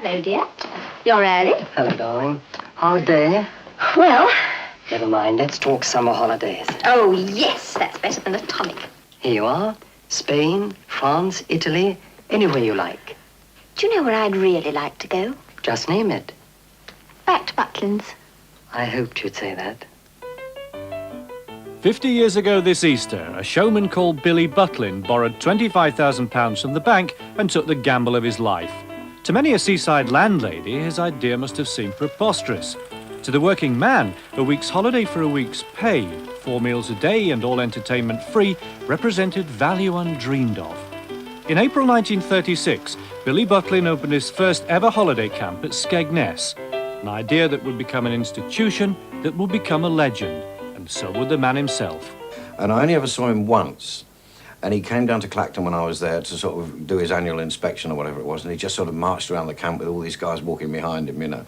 Hello, dear. You're early. Hello, darling. Hard day? Well... Never mind, let's talk summer holidays. Oh, yes, that's better than a tonic. Here you are. Spain, France, Italy, anywhere you like. Do you know where I'd really like to go? Just name it. Back to Butlins. I hoped you'd say that. 50 years ago this Easter, a showman called Billy Butlin borrowed £25,000 from the bank and took the gamble of his life. To many a seaside landlady, his idea must have seemed preposterous. To the working man, a week's holiday for a week's pay, 4 meals a day and all entertainment free, represented value undreamed of. In April 1936, Billy Butlin opened his first ever holiday camp at Skegness, an idea that would become an institution, that would become a legend, and so would the man himself. And I only ever saw him once, and he came down to Clacton when I was there to sort of do his annual inspection or whatever it was, and he just sort of marched around the camp with all these guys walking behind him, you know,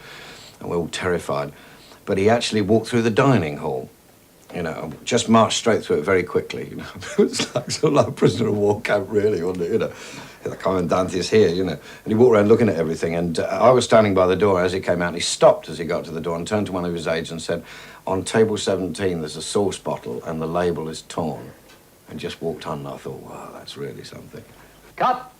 and we're all terrified. But he actually walked through the dining hall, you know, just marched straight through it very quickly, you know. It was like sort of like a prisoner of war camp, really, wasn't it, you know. The commandant is here, you know. And he walked around looking at everything, and I was standing by the door as he came out, and he stopped as he got to the door and turned to one of his aides and said, "On table 17, there's a sauce bottle, and the label is torn." And just walked on, and I thought, wow, that's really something. Cut.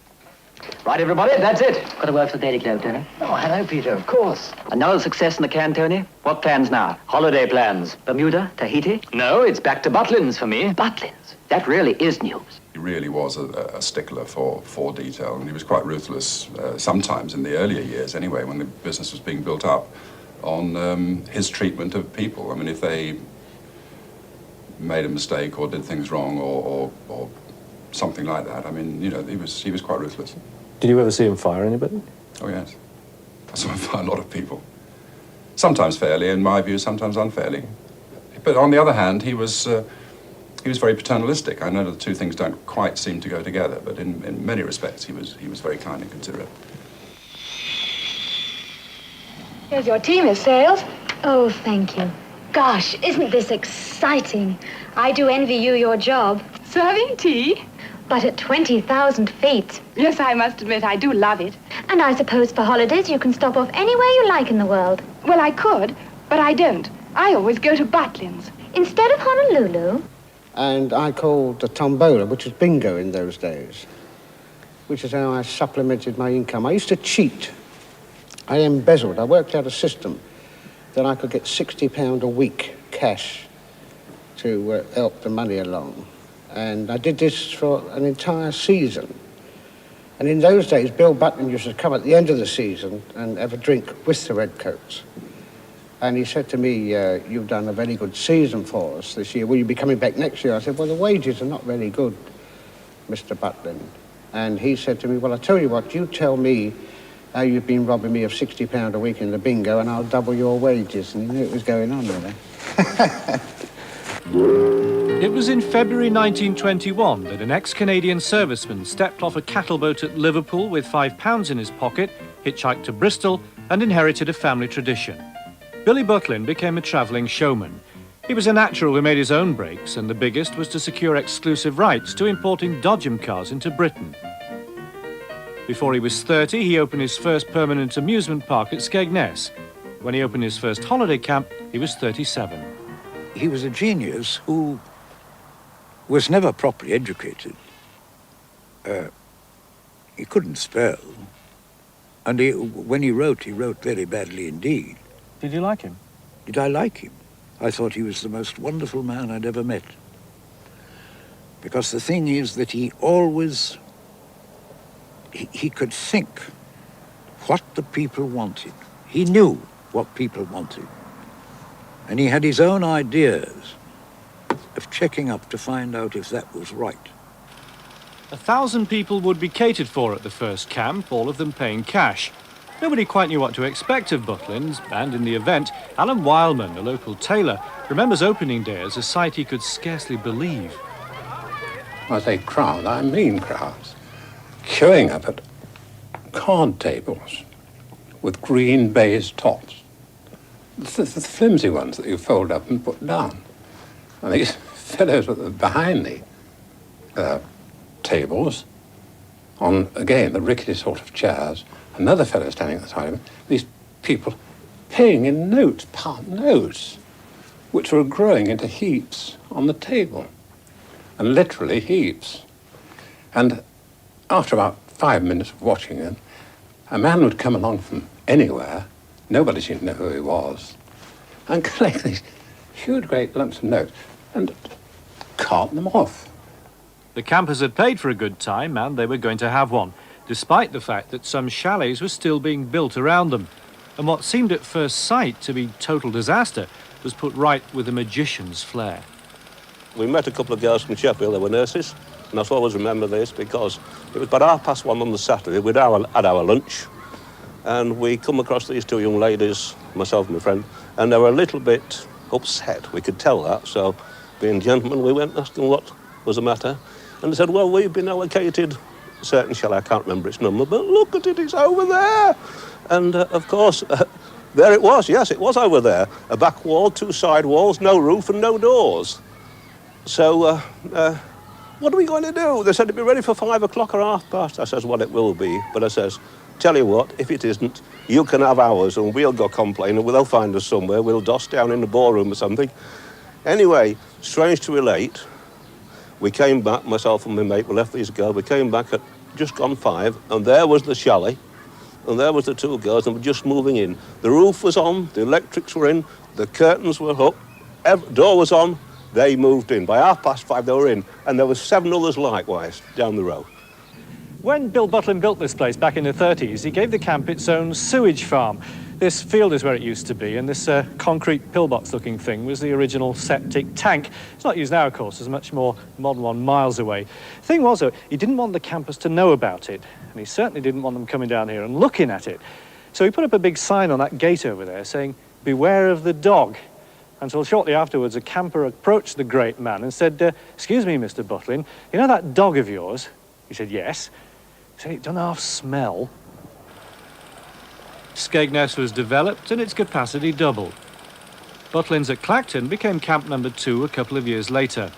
Right, everybody, that's it. Got a word for the Daily Globe, Tony? Oh, hello, Peter, of course. Another success in the can, Tony? What plans now? Holiday plans. Bermuda? Tahiti? No, it's back to Butlins for me. Butlins? That really is news. He really was a stickler for detail, and he was quite ruthless, sometimes in the earlier years anyway, when the business was being built up, on his treatment of people. I mean, if they made a mistake or did things wrong or something like that, I mean, you know, he was quite ruthless. Did you ever see him fire anybody? Oh, yes. I saw him fire a lot of people. Sometimes fairly, in my view, sometimes unfairly. But on the other hand, he was very paternalistic. I know that the two things don't quite seem to go together, but in many respects, he was very kind and considerate. Here's your tea, Miss Sales. Oh, thank you. Gosh, isn't this exciting? I do envy you your job. Serving tea? But at 20,000 feet. Yes, I must admit, I do love it. And I suppose for holidays you can stop off anywhere you like in the world. Well, I could, but I don't. I always go to Butlins. Instead of Honolulu? And I called the tombola, which was bingo in those days, which is how I supplemented my income. I used to cheat. I embezzled. I worked out a system that I could get £60 a week cash to help the money along. And I did this for an entire season. And in those days, Bill Butlin used to come at the end of the season and have a drink with the Redcoats. And he said to me, you've done a very good season for us this year. Will you be coming back next year? I said, well, the wages are not very good, Mr. Butlin. And he said to me, well, I'll tell you what, you tell me how you've been robbing me of £60 a week in the bingo and I'll double your wages. And he knew it was going on, really. It was in February 1921 that an ex-Canadian serviceman stepped off a cattle boat at Liverpool with £5 in his pocket, hitchhiked to Bristol, and inherited a family tradition. Billy Butlin became a travelling showman. He was a natural who made his own breaks, and the biggest was to secure exclusive rights to importing Dodgem cars into Britain. Before he was 30, he opened his first permanent amusement park at Skegness. When he opened his first holiday camp, he was 37. He was a genius who was never properly educated. He couldn't spell. And when he wrote very badly indeed. Did you like him? Did I like him? I thought he was the most wonderful man I'd ever met. Because the thing is that he always, he could think what the people wanted. He knew what people wanted. And he had his own ideas of checking up to find out if that was right. 1,000 people would be catered for at the first camp, all of them paying cash. Nobody quite knew what to expect of Butlins, and in the event, Alan Wildman, a local tailor, remembers opening day as a sight he could scarcely believe. I say crowd, I mean crowds, queuing up at card tables with green baize tops. The flimsy ones that you fold up and put down. And these fellows were behind the tables, on, again, the rickety sort of chairs, another fellow standing at the side of him, these people paying in notes, part notes, which were growing into heaps on the table, and literally heaps. And after about 5 minutes of watching them, a man would come along from anywhere, nobody seemed to know who he was, and collect these huge, great lumps of notes and cart them off. The campers had paid for a good time, and they were going to have one, despite the fact that some chalets were still being built around them. And what seemed at first sight to be total disaster was put right with a magician's flair. We met a couple of girls from Sheffield, they were nurses, and I always remember this because it was about 1:30 on the Saturday, we'd had our lunch, and we come across these two young ladies, myself and my friend, and they were a little bit upset, we could tell that, so being gentlemen, we went asking what was the matter, and they said, well, we've been allocated a certain chalet, I can't remember its number, but look at it, it's over there. And of course, there it was, yes, it was over there. A back wall, 2 side walls, no roof and no doors. So, what are we going to do? They said it'd be ready for 5 o'clock or 1:30. I says, well, it will be. But I says, tell you what, if it isn't, you can have ours and we'll go complain and they'll find us somewhere. We'll doss down in the ballroom or something. Anyway, strange to relate, we came back, myself and my mate, we left these girls, we came back at just gone 5, and there was the chalet, and there was the 2 girls, and we're just moving in. The roof was on, the electrics were in, the curtains were up, door was on, they moved in. By 5:30 they were in, and there were 7 others likewise down the road. When Bill Butlin built this place back in the 30s, he gave the camp its own sewage farm. This field is where it used to be, and this concrete pillbox-looking thing was the original septic tank. It's not used now, of course, there's a much more modern one miles away. The thing was, though, he didn't want the campers to know about it, and he certainly didn't want them coming down here and looking at it. So he put up a big sign on that gate over there saying, beware of the dog. Until shortly afterwards, a camper approached the great man and said, excuse me, Mr. Butlin, you know that dog of yours? He said, yes. He said, it doesn't half smell. Skegness was developed and its capacity doubled. Butlins at Clacton became camp number 2 a couple of years later.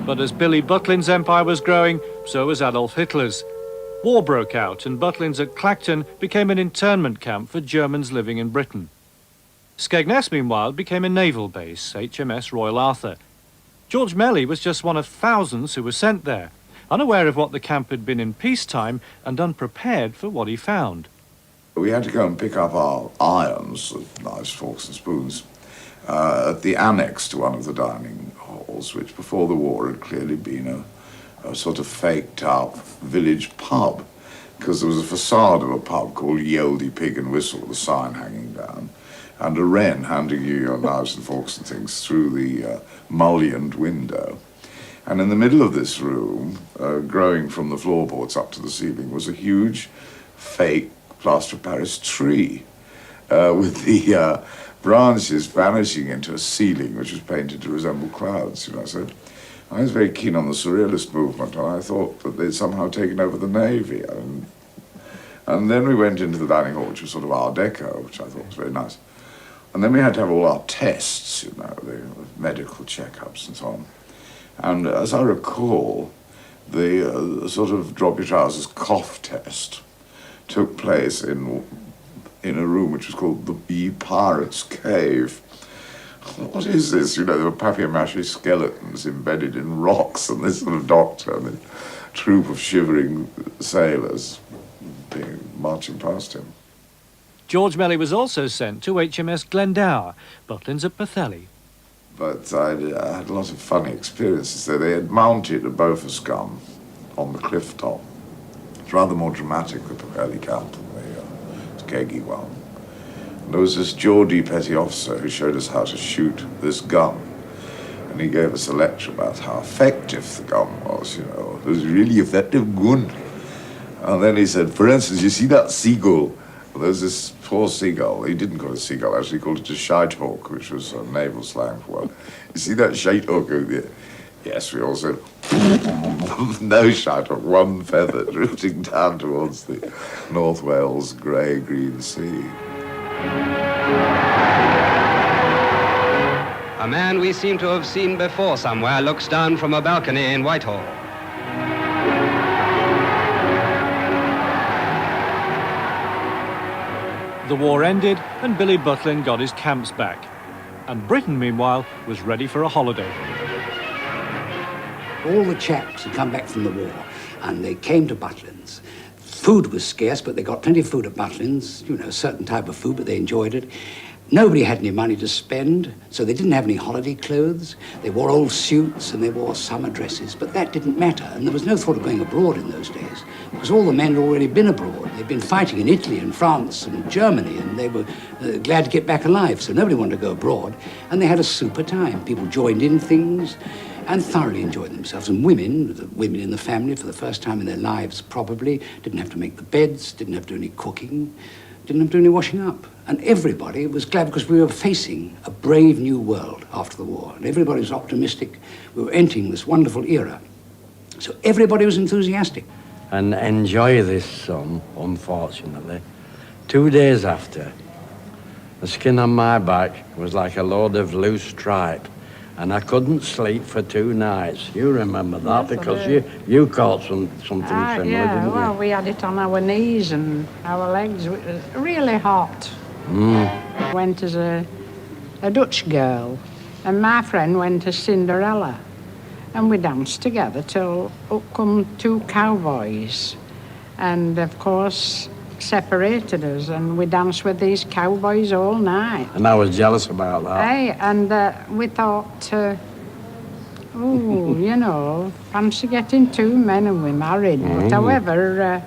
But as Billy Butlin's empire was growing, so was Adolf Hitler's. War broke out and Butlins at Clacton became an internment camp for Germans living in Britain. Skegness, meanwhile, became a naval base, HMS Royal Arthur. George Melly was just one of thousands who were sent there, unaware of what the camp had been in peacetime and unprepared for what he found. We had to go and pick up our irons, knives, forks and spoons, at the annex to one of the dining halls, which before the war had clearly been a sort of faked-out village pub, because there was a facade of a pub called Ye Olde Pig and Whistle with a sign hanging down, and a wren handing you your knives and forks and things through the mullioned window. And in the middle of this room, growing from the floorboards up to the ceiling, was a huge fake plaster of Paris tree with the branches vanishing into a ceiling which was painted to resemble clouds, you know. So I was very keen on the Surrealist movement, and I thought that they'd somehow taken over the Navy. And then we went into the dining hall, which was sort of Art Deco, which I thought was very nice. And then we had to have all our tests, you know, the medical checkups and so on. And as I recall, the sort of drop your trousers cough test took place in a room which was called the Bee Pirates' Cave. What is this? You know, there were papier-mâché skeletons embedded in rocks, and this sort of doctor and a troop of shivering sailors marching past him. George Melly was also sent to HMS Glendower, Butlins at Pwllheli. But I had a lot of funny experiences there. They had mounted a Bofors gun on the cliff top. It's rather more dramatic, the Pwllheli camp, than the Skeggy one. And there was this Geordie petty officer who showed us how to shoot this gun. And he gave us a lecture about how effective the gun was, you know. It was a really effective gun. And then he said, for instance, you see that seagull? Well, there's this poor seagull. He didn't call it a seagull, actually he called it a shitehawk, which was a naval slang for one. You see that shitehawk over there? Yes, we all said, no shitehawk, one feather drifting down towards the North Wales grey-green sea. A man we seem to have seen before somewhere looks down from a balcony in Whitehall. The war ended and Billy Butlin got his camps back. And Britain, meanwhile, was ready for a holiday. All the chaps had come back from the war and they came to Butlins. Food was scarce, but they got plenty of food at Butlins, you know, a certain type of food, but they enjoyed it. Nobody had any money to spend, so they didn't have any holiday clothes. They wore old suits and they wore summer dresses, but that didn't matter. And there was no thought of going abroad in those days, because all the men had already been abroad. They'd been fighting in Italy and France and Germany, and they were glad to get back alive, so nobody wanted to go abroad. And they had a super time. People joined in things and thoroughly enjoyed themselves. And women, the women in the family, for the first time in their lives probably, didn't have to make the beds, didn't have to do any cooking, didn't have to do any washing up. And everybody was glad because we were facing a brave new world after the war. And everybody was optimistic. We were entering this wonderful era. So everybody was enthusiastic. And enjoy this son, unfortunately. 2 days after, the skin on my back was like a load of loose stripe. And I couldn't sleep for 2 nights. You remember that, yes, because you caught something similar, yeah, didn't you? well, we had it on our knees and our legs. It was really hot. Went as a Dutch girl, and my friend went as Cinderella. And we danced together till up come 2 cowboys. And, of course, separated us, and we danced with these cowboys all night. And I was jealous about that. Hey, and we thought, oh, you know, fancy getting 2 men and we married. But however,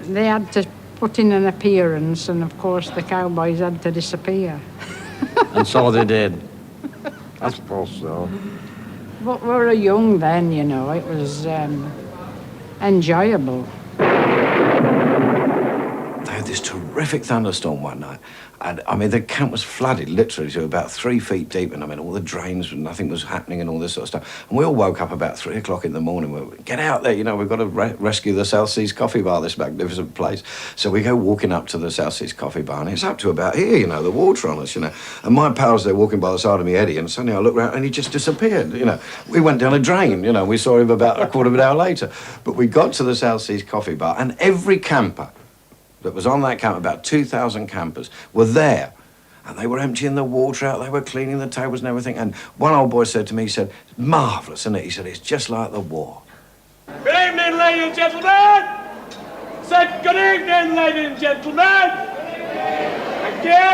they had to put in an appearance, and of course the cowboys had to disappear. And so they did. I suppose so. But we were young then, you know, it was enjoyable. They had this terrific thunderstorm one night. And, I mean, the camp was flooded, literally, to about 3 feet deep. And, I mean, all the drains, nothing was happening and all this sort of stuff. And we all woke up about 3 o'clock in the morning. We were, get out there, you know, we've got to rescue the South Seas Coffee Bar, this magnificent place. So we go walking up to the South Seas Coffee Bar, and it's up to about here, you know, the water on us, you know. And my pal's there walking by the side of me, Eddie, and suddenly I look round and he just disappeared, you know. We went down a drain, you know. We saw him about a quarter of an hour later. But we got to the South Seas Coffee Bar, and every camper that was on that camp, about 2,000 campers, were there. And they were emptying the water out, they were cleaning the tables and everything. And one old boy said to me, he said, marvellous, isn't it? He said, it's just like the war. Good evening, ladies and gentlemen. Said good evening, ladies and gentlemen. Thank you.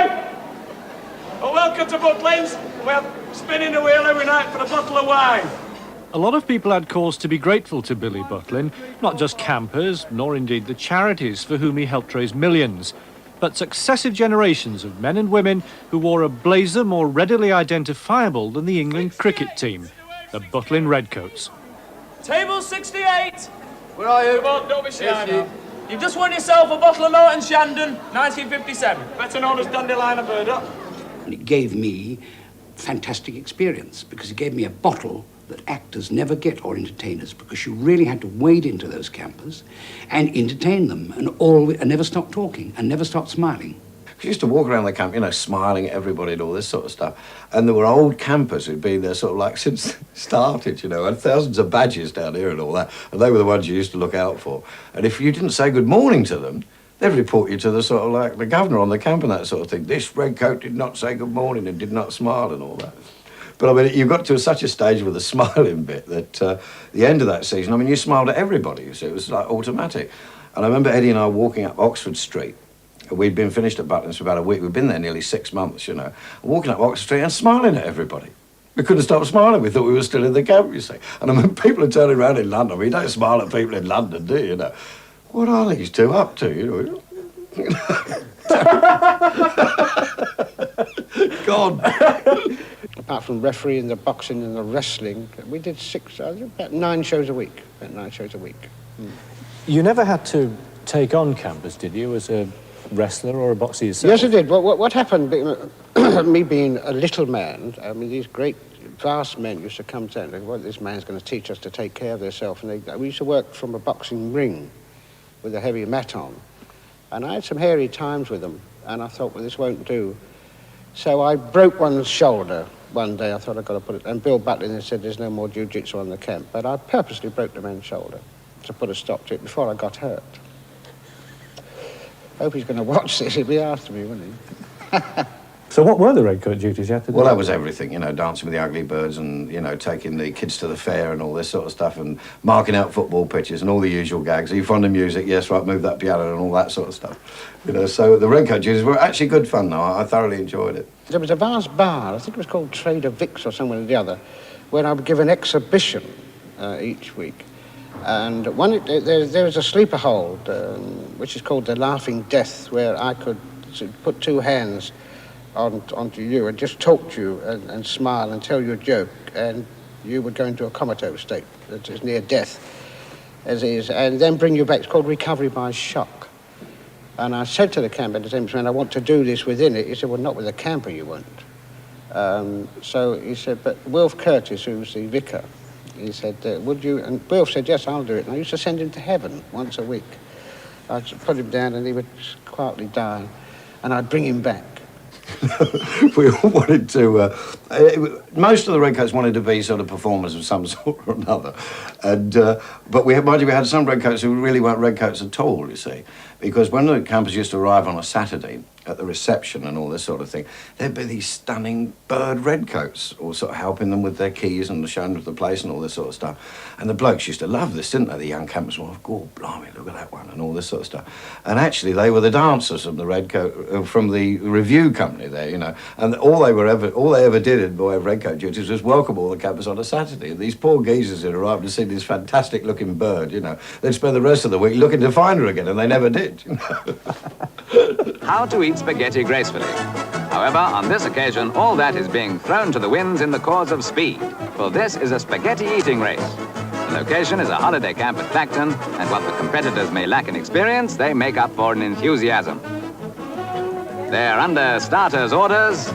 Well, welcome to Butlins. We're spinning the wheel every night for a bottle of wine. A lot of people had cause to be grateful to Billy Butlin, not just campers, nor indeed the charities for whom he helped raise millions, but successive generations of men and women who wore a blazer more readily identifiable than the England cricket team, the Butlin Redcoats. Table 68. Where are you? Come on, don't be shy now. You've just won yourself a bottle of Norton Shandon, 1957. Better known as Dandelion Burdock. And it gave me fantastic experience, because it gave me a bottle that actors never get, or entertainers, because you really had to wade into those campers and entertain them and never stop talking and never stop smiling. We used to walk around the camp, you know, smiling at everybody and all this sort of stuff. And there were old campers who'd been there sort of like since started, you know, and thousands of badges down here and all that. And they were the ones you used to look out for. And if you didn't say good morning to them, they'd report you to the sort of like the governor on the camp and that sort of thing. This redcoat did not say good morning and did not smile and all that. But, I mean, you got to such a stage with the smiling bit that the end of that season, I mean, you smiled at everybody, you see. It was, like, automatic. And I remember Eddie and I walking up Oxford Street. We'd been finished at Butlins for about a week. We'd been there nearly 6 months, you know. Walking up Oxford Street and smiling at everybody. We couldn't stop smiling. We thought we were still in the camp, you see. And I mean, people are turning around in London. We don't smile at people in London, do you know? What are these two up to, you know? God. Apart from refereeing the boxing and the wrestling, we did about 9 shows a week. You never had to take on campers, did you, as a wrestler or a boxer yourself? Yes, I did. What happened, me being a little man, I mean, these great, vast men used to come to and well, this man's going to teach us to take care of themselves. And we used to work from a boxing ring with a heavy mat on. And I had some hairy times with them, and I thought, well, this won't do. So I broke one's shoulder one day. I thought I'd got to put it... And Bill Butlin said there's no more jiu-jitsu on the camp. But I purposely broke the man's shoulder to put a stop to it before I got hurt. I hope he's going to watch this. He'll be after me, won't he? So what were the redcoat duties you had to do? Well, that was everything, you know, dancing with the ugly birds and, you know, taking the kids to the fair and all this sort of stuff and marking out football pitches and all the usual gags. Are you fond of music? Yes, right, move that piano and all that sort of stuff. You know, so the redcoat duties were actually good fun, though. I thoroughly enjoyed it. There was a vast bar, I think it was called Trader Vic's or somewhere or the other, where I would give an exhibition each week. And there was a sleeper hold, which is called the Laughing Death, where I could put two hands onto you and just talk to you and smile and tell you a joke, and you would go into a comatose state that is near death, as is, and then bring you back. It's called recovery by shock. And I said to the camp attendant, I want to do this within it. He said, well, not with a camper, you won't. So he said, but Wilf Curtis, who's the vicar, he said, would you? And Wilf said, yes, I'll do it. And I used to send him to heaven once a week. I'd put him down and he would quietly die, and I'd bring him back. We all wanted to... most of the redcoats wanted to be sort of performers of some sort or another. And, but we had some redcoats who really weren't redcoats at all, you see. Because when the campers used to arrive on a Saturday at the reception and all this sort of thing, there'd be these stunning bird redcoats all sort of helping them with their keys and showing them the place and all this sort of stuff. And the blokes used to love this, didn't they? The young campers were, oh, God, blimey, look at that one and all this sort of stuff. And actually, they were the dancers from the redcoat, from the review company there, you know. And all they ever did in the way of redcoat duties was welcome all the campers on a Saturday. And these poor geezers had arrived to see this fantastic-looking bird, you know. They'd spend the rest of the week looking to find her again, and they never did. How to eat spaghetti gracefully. However, on this occasion, all that is being thrown to the winds in the cause of speed, for this is a spaghetti eating race. The location is a holiday camp at Clacton, and what the competitors may lack in experience, they make up for in enthusiasm. They're under starters' orders,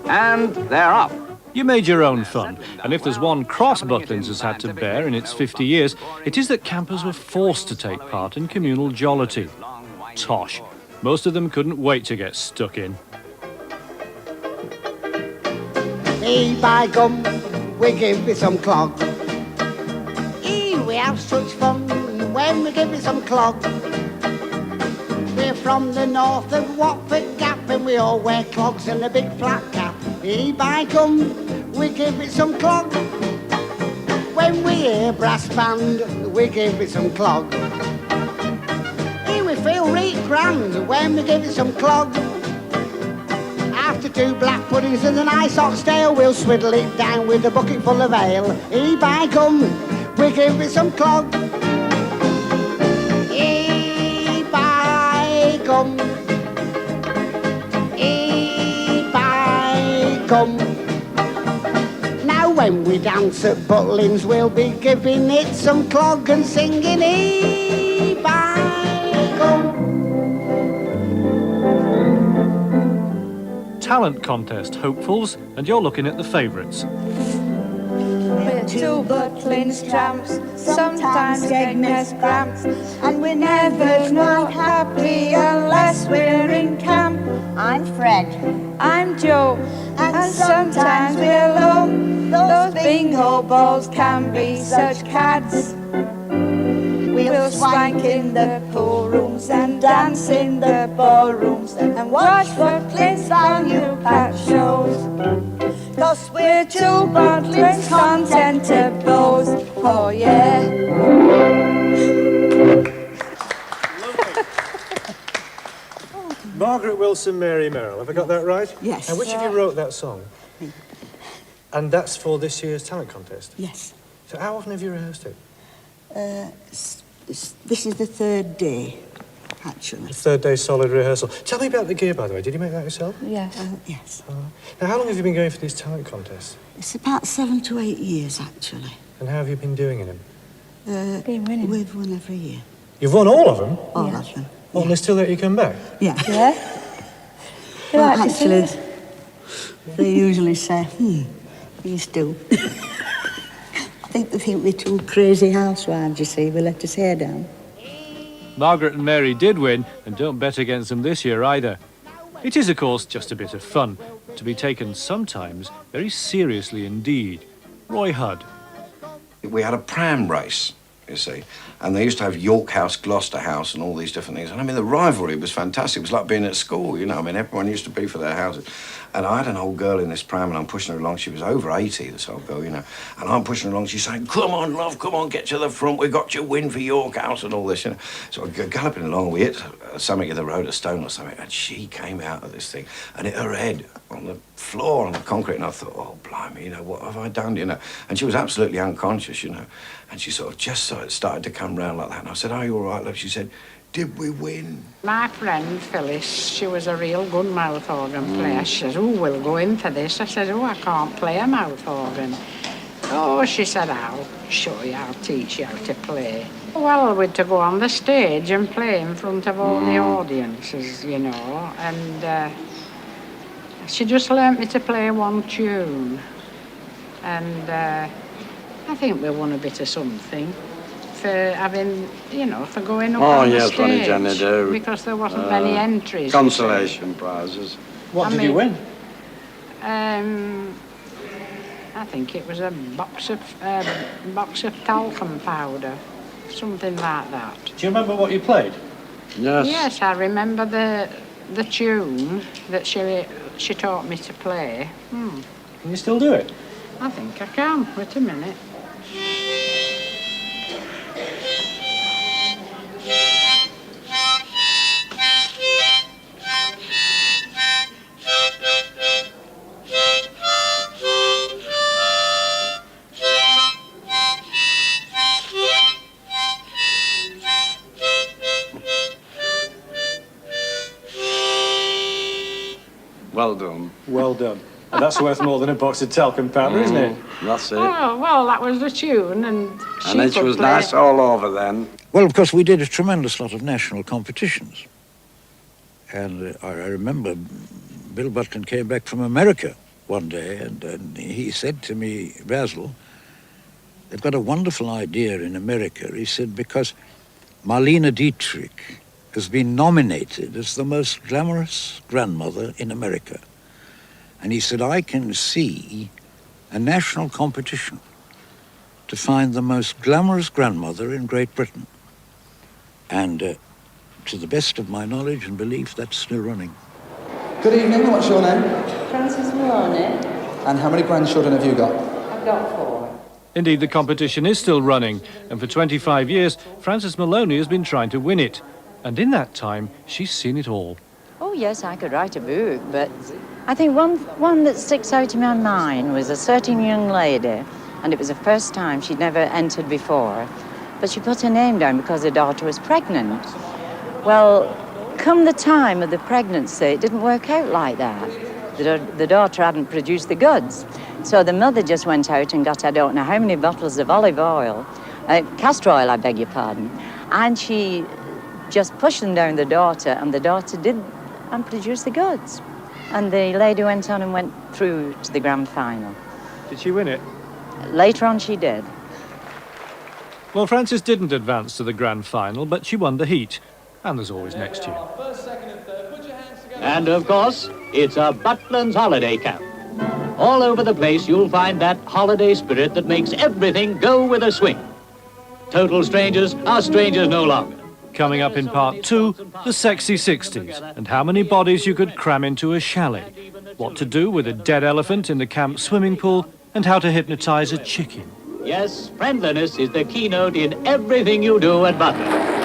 and they're off. You made your own fun, and if there's one cross Butlins has had to bear in its 50 years, it is that campers were forced to take part in communal jollity. Tosh. Most of them couldn't wait to get stuck in. Hey, by gum, we give you some clog. Hey, we have such fun when we give you some clog. We're from the north of Watford Gap, and we all wear clogs and a big flat cap. Hey, by gum, we give it some clog. When we hear brass band, we give it some clog. Hey, we feel right grand when we give it some clog. After 2 black puddings and a nice oxtail, we'll swiddle it down with a bucket full of ale. Hey, by gum, we give it some clog. Hey, by gum. Hey, by gum. Now when we dance at Butlins, we'll be giving it some clog and singing hey, by gum. Talent contest hopefuls, and you're looking at the favourites. We're 2 Butlins tramps, sometimes Skegness cramps, and we're never not happy unless we're in camp. I'm Fred. I'm Joe, and sometimes we're low. Those bingo balls can be such cads. We'll swank in the pool rooms and dance in the ballrooms and watch Butlins value pack shows. 'Cause we're 2 Butlins content to boast. Oh yeah. Margaret Wilson, Mary Merrill. Have I got that right? Yes. And which of you wrote that song? Me. And that's for this year's talent contest? Yes. So how often have you rehearsed it? This is the 3rd day, actually. The 3rd day solid rehearsal. Tell me about the gear, by the way. Did you make that yourself? Yes. Yes. Now, how long have you been going for these talent contests? It's about 7 to 8 years, actually. And how have you been doing in them? Been winning. We've won every year. You've won all of them? All of them. Oh, and they still let you come back? Yeah. Yeah? Well, actually, they usually say, you still. I think they think we're 2 crazy housewives, you see. We let us hair down. Margaret and Mary did win, and don't bet against them this year either. It is, of course, just a bit of fun, to be taken sometimes very seriously indeed. Roy Hudd. We had a pram race, you see, and they used to have York House, Gloucester House, and all these different things. And I mean, the rivalry was fantastic. It was like being at school, you know. I mean, everyone used to be for their houses. And I had an old girl in this pram, and I'm pushing her along. She was over 80, this old girl, you know. And I'm pushing her along. She's saying, "Come on, love, come on, get to the front. We've got your win for York House," and all this, you know. So I go galloping along. We hit something in the road, a stone or something, and she came out of this thing and hit her head on the floor, on the concrete. And I thought, oh, blimey, you know, what have I done, you know? And she was absolutely unconscious, you know. And she sort of just started to come round like that. And I said, "Are you all right, love?" She said, "Did we win?" My friend Phyllis, she was a real good mouth organ player. She says, "Oh, we'll go in for this." I said, "Oh, I can't play a mouth organ." "Oh," she said, "I'll show you, I'll teach you how to play." Well, we'd to go on the stage and play in front of all the audiences, you know, and she just learnt me to play one tune. And I think we won a bit of something for having, you know, for going up on the stage. Oh, yes, what did Jenny do? Because there wasn't many entries. Consolation prizes. What did you win? I think it was a box of talcum powder, something like that. Do you remember what you played? Yes. Yes, I remember the tune that she taught me to play. Can you still do it? I think I can. Wait a minute. Well done. Well done. And that's worth more than a box of talcum powder, isn't it? That's it. Oh, well, that was the tune, and she And it could was play. nice all over then. Well, of course, we did a tremendous lot of national competitions. And I remember Bill Butlin came back from America one day, and he said to me, "Basil, they've got a wonderful idea in America." He said, "Because Marlene Dietrich has been nominated as the most glamorous grandmother in America." And he said, "I can see a national competition to find the most glamorous grandmother in Great Britain." And to the best of my knowledge and belief, that's still running. Good evening, what's your name? Frances Maloney. And how many grandchildren have you got? I've got 4. Indeed, the competition is still running, and for 25 years, Frances Maloney has been trying to win it. And in that time, she's seen it all. Oh, yes, I could write a book, but I think one that sticks out in my mind was a certain young lady, and it was the first time she'd never entered before, but she put her name down because her daughter was pregnant. Well, come the time of the pregnancy, it didn't work out like that. The daughter hadn't produced the goods, so the mother just went out and got I don't know how many bottles of olive oil, castor oil, I beg your pardon, and she just pushed them down the daughter, and the daughter did and produced the goods. And the lady went on and went through to the grand final. Did she win it? Later on, she did. Well, Frances didn't advance to the grand final, but she won the heat. And there's always next year. And, of course, it's a Butlins holiday camp. All over the place, you'll find that holiday spirit that makes everything go with a swing. Total strangers are strangers no longer. Coming up in part 2, the sexy 60s, and how many bodies you could cram into a chalet, what to do with a dead elephant in the camp swimming pool, and how to hypnotize a chicken. Yes, friendliness is the keynote in everything you do at Butlin.